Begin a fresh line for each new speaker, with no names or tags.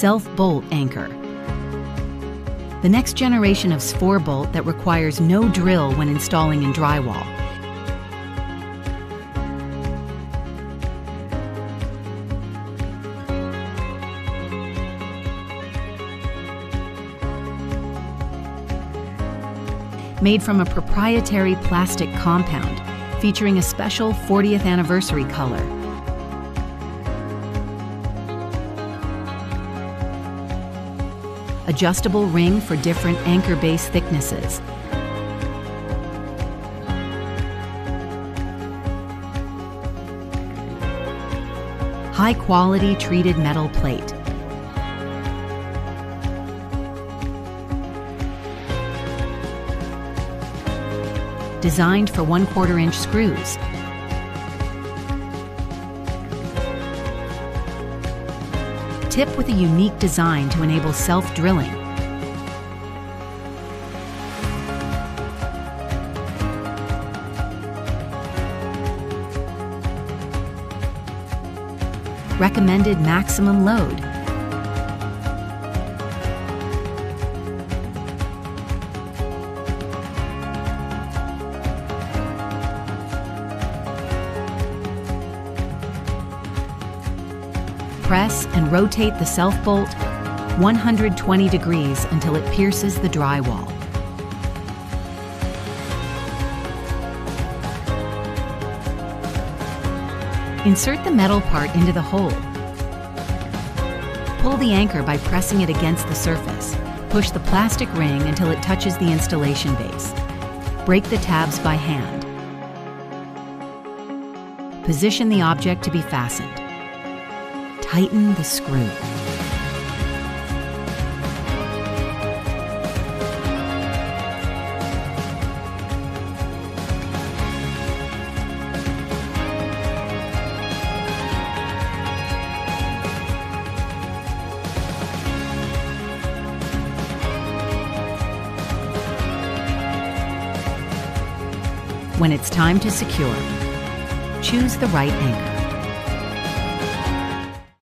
self-bolt anchor. The next generation of Sforbolt that requires no drill when installing in drywall. Made from a proprietary plastic compound featuring a special 40th anniversary color. Adjustable ring for different anchor base thicknesses. High-quality treated metal plate. Designed for 1/4 inch screws. Tip with a unique design to enable self-drilling. Recommended maximum load. Press and rotate the self-bolt 120 degrees until it pierces the drywall. Insert the metal part into the hole. Pull the anchor by pressing it against the surface. Push the plastic ring until it touches the installation base. Break the tabs by hand. Position the object to be fastened. Tighten the screw. When it's time to secure, choose the right anchor.